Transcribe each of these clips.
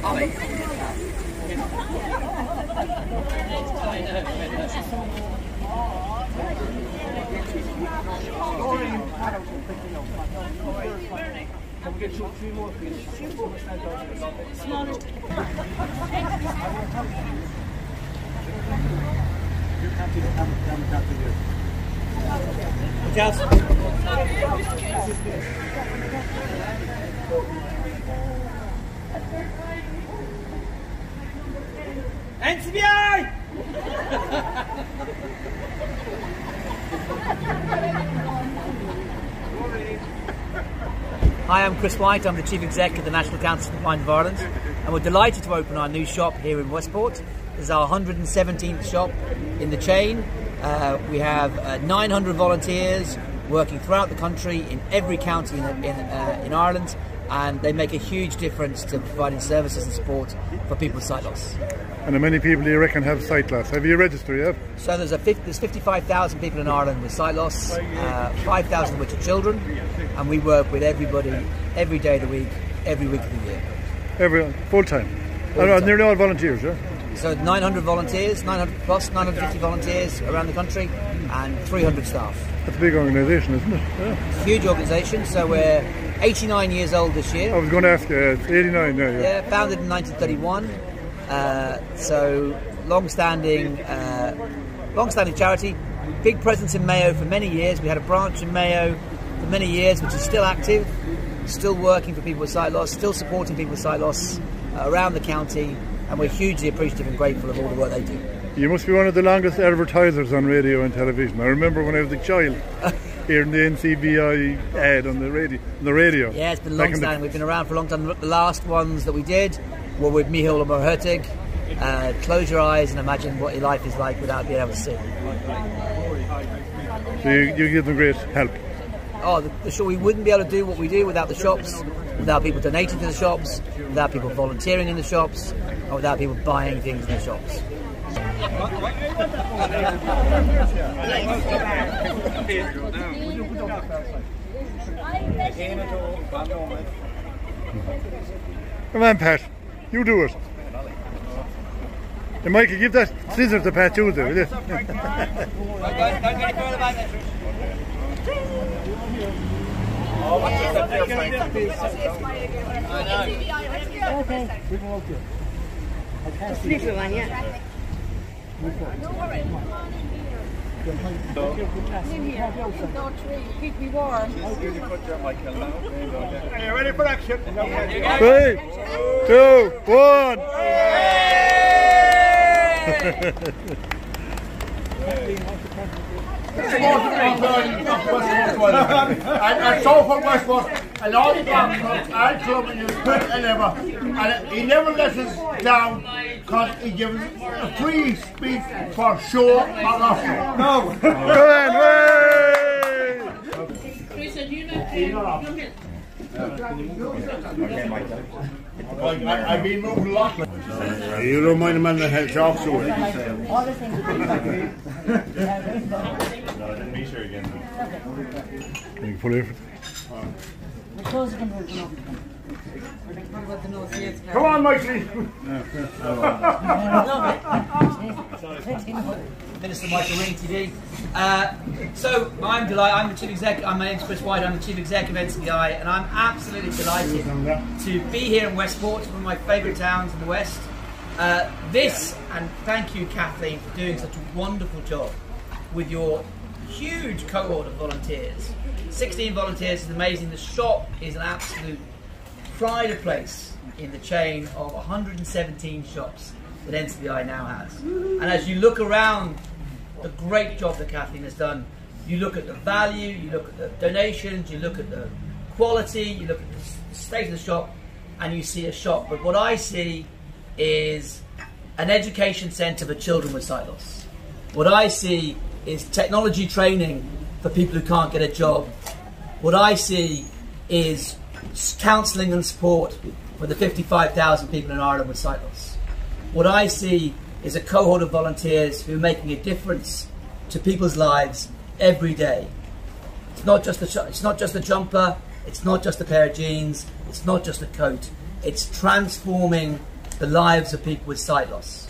Can we get two, three more, please? NCBI! Hi, I'm Chris White. I'm the Chief Exec of the National Council of the Blind of Ireland, and we're delighted to open our new shop here in Westport. This is our 117th shop in the chain. We have 900 volunteers working throughout the country in every county in Ireland, and they make a huge difference to providing services and support for people with sight loss. And how many people do you reckon have sight loss? Have you registered yet? So there's 55,000 people in Ireland with sight loss, 5,000 of which are children, and we work with everybody every day of the week, every week of the year. Full time? Nearly all volunteers, yeah? So 900 volunteers, 950 volunteers around the country, and 300 staff. That's a big organisation, isn't it? Yeah. Huge organisation. So we're 89 years old this year. I was going to ask you, it's 89 now. Yeah, founded in 1931. So long-standing charity. Big presence in Mayo for many years. We had a branch in Mayo for many years, which is still active, still working for people with sight loss, still supporting people with sight loss around the county, and we're hugely appreciative and grateful of all the work they do. You must be one of the longest advertisers on radio and television. I remember when I was a child hearing the NCBI ad on the radio. Yeah, it's been long standing. We've been around for a long time. The last ones that we did were with Micheál Marhertig. Close your eyes and imagine what your life is like without being able to see. So you give them great help. Oh, the show, we wouldn't be able to do what we do without the shops, without people donating to the shops, without people volunteering in the shops, and without people buying things in the shops. Come on, Pat, you do it. And Michael, give that scissors to Pat too, will you? Just little one, yeah. Keep me warm. Are you ready for action? 3, 2, 1. And so from Westport, and all the club in his and ever. And he never lets us down because he gives a free speech for sure or not. No! Go on, Chris, and you know, I've been moving a lot. You don't mind the man that has talk to it. all the things. No, I didn't meet her again. You can pull it. The clothes can move. Come on, Mikey. Minister Michael Ring TV. So I'm delighted. I'm the Chief Exec. My name's Chris White. I'm the Chief Exec of NCBI, and I'm absolutely delighted to be here in Westport, one of my favourite towns in the West. And thank you, Kathleen, for doing such a wonderful job with your huge cohort of volunteers. 16 volunteers is amazing. The shop is an absolute pride of place in the chain of 117 shops that NCBI now has. And as you look around the great job that Kathleen has done, you look at the value, you look at the donations, you look at the quality, you look at the state of the shop, and you see a shop. But what I see is an education centre for children with sight loss. What I see is technology training for people who can't get a job. What I see is counselling and support for the 55,000 people in Ireland with sight loss. What I see is a cohort of volunteers who are making a difference to people's lives every day. It's not just a jumper, it's not just a pair of jeans, it's not just a coat. It's transforming the lives of people with sight loss.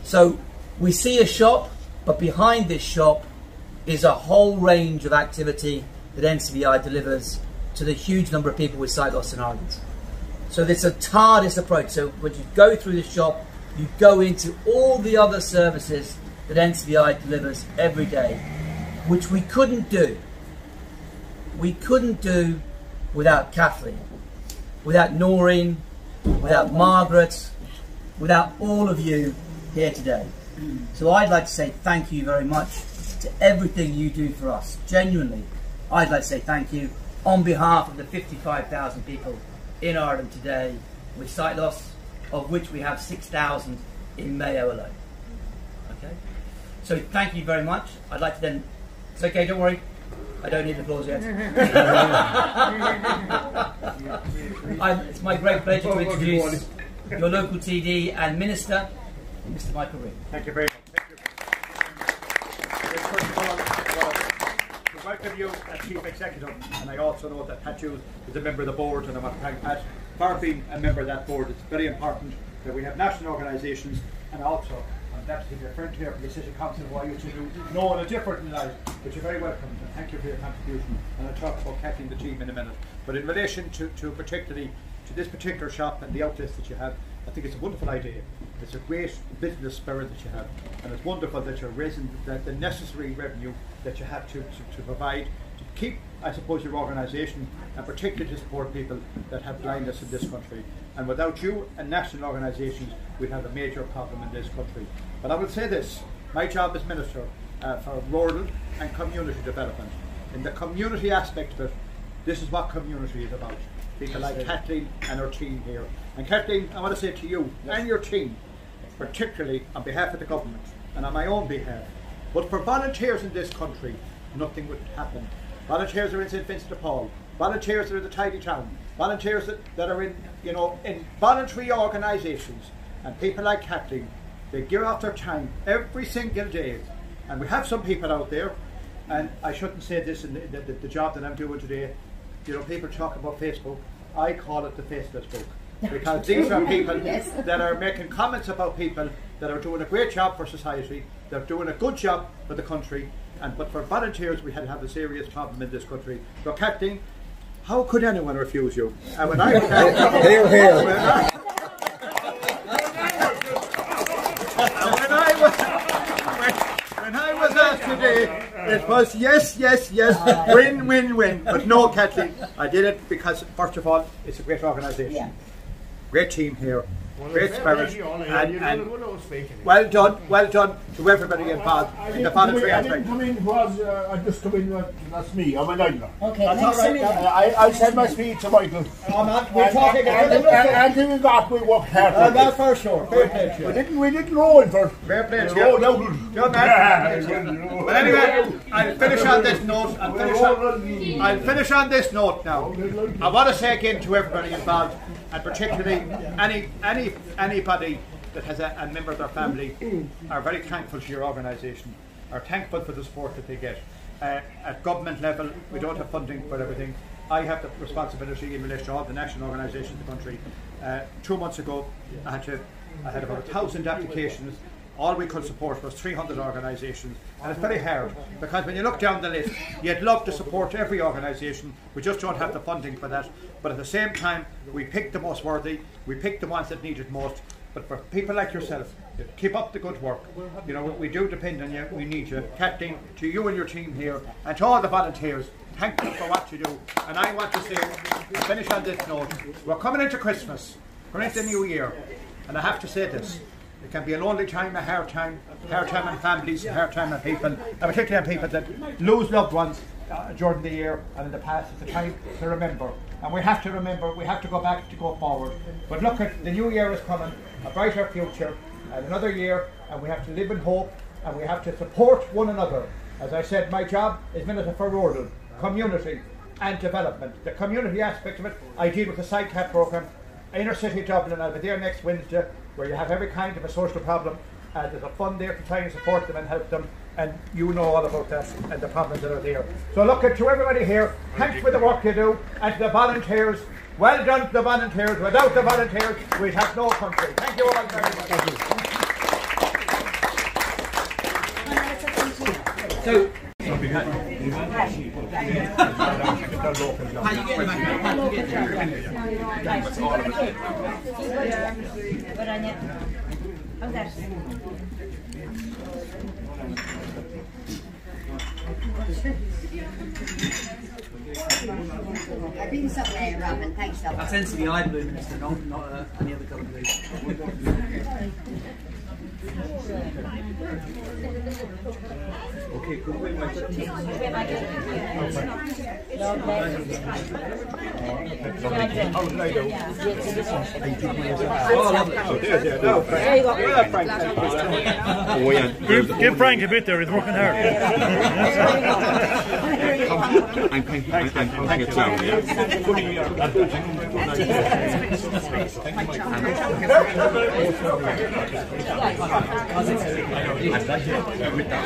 So we see a shop, but behind this shop is a whole range of activity that NCBI delivers to the huge number of people with sight loss in Ireland. So there's a TARDIS approach. So when you go through the shop, you go into all the other services that NCBI delivers every day, which we couldn't do. We couldn't do without Kathleen, without Noreen, without Margaret, without all of you here today. So I'd like to say thank you very much to everything you do for us. Genuinely, I'd like to say thank you on behalf of the 55,000 people in Ireland today with sight loss, of which we have 6,000 in Mayo alone. Okay? So thank you very much. I'd like to then... It's okay, don't worry. I don't need applause yet. It's my great pleasure to introduce your local TD and Minister, Mr. Michael Ring. Thank you very much. Thank you. First of all, to welcome you as Chief Executive, and I also know that Pat Hughes is a member of the board, and I want to thank Pat for being a member of that board. It's very important that we have national organisations, and also I'm glad to see your friend here from the City Council who I used to know in a different life, but you're very welcome, and thank you for your contribution. And I'll talk about Kathleen the team in a minute. But in relation to particularly to this particular shop and the outlets that you have, I think it's a wonderful idea. It's a great business spirit that you have, and it's wonderful that you're raising the necessary revenue that you have to provide to keep, I suppose, your organisation, and particularly to support people that have blindness in this country. And without you and national organisations, we'd have a major problem in this country. But I will say this, my job as Minister for Rural and Community Development, in the community aspect of it, this is what community is about. People like Kathleen and her team here. And Kathleen, I want to say to you and your team, particularly on behalf of the government and on my own behalf, but for volunteers in this country, nothing would happen. Volunteers are in St. Vincent de Paul, volunteers are in the tidy town, volunteers that are in, in voluntary organisations, and people like Kathleen, they give out their time every single day. And we have some people out there, and I shouldn't say this in the job that I'm doing today, people talk about Facebook, I call it the faceless book. Because these are people that are making comments about people that are doing a great job for society, they're doing a good job for the country, but for volunteers we had to have a serious problem in this country. So Kathleen, how could anyone refuse you? And when I when I was asked today, it was yes, yes, yes, win, win, win. But no, Kathleen, I did it because, first of all, it's a great organisation. Yeah. Great team here, great spirit, and well done to everybody involved in the voluntary aspect. I didn't come in because I just come in, that's me, I'm a nightmare. Okay, that's all right. I'll send my speed to Michael. We're talking until we got, we worked hard. That's for sure. Fair play to you. We didn't roll in first. Fair play to you. But anyway, I'll finish on this note. I'll finish on this note now. I want to say again to everybody involved, and particularly anybody that has a member of their family, are very thankful to your organisation, are thankful for the support that they get. At government level, we don't have funding for everything. I have the responsibility in relation to all the national organisations in the country. 2 months ago, I had about 1,000 applications. All we could support was 300 organisations, and it's very hard because when you look down the list, you'd love to support every organisation. We just don't have the funding for that. But at the same time, we pick the most worthy, we pick the ones that need it most. But for people like yourself, keep up the good work. We do depend on you, we need you. Kathleen, to you and your team here, and to all the volunteers, thank you for what you do. And I want to say, to finish on this note, we're coming into Christmas, we're into the new year, and I have to say this. It can be a lonely time, a hard time on families, a hard time on people, and particularly on people that lose loved ones during the year and in the past. It's a time to remember. And we have to remember, we have to go back to go forward. But look, at the new year is coming, a brighter future, and another year, and we have to live in hope, and we have to support one another. As I said, my job is Minister for Rural, Community and Development. The community aspect of it, I deal with the SICAP programme, inner city Dublin. I'll be there next Wednesday, where you have every kind of a social problem. There's a fund there to try and support them and help them, and you know all about that and the problems that are there. So look, to everybody here, thanks for the work you do, and to the volunteers, well done to the volunteers. Without the volunteers, we'd have no country. Thank you all very much. Thank you. So, How you getting back? How you getting I've been somewhere, Robin. Thanks, Robin. that's NCBI blue, Minister, not any other colour blue. Okay, good. Give Frank a bit there, he's working hard. I'm pushing it down, yeah. With that,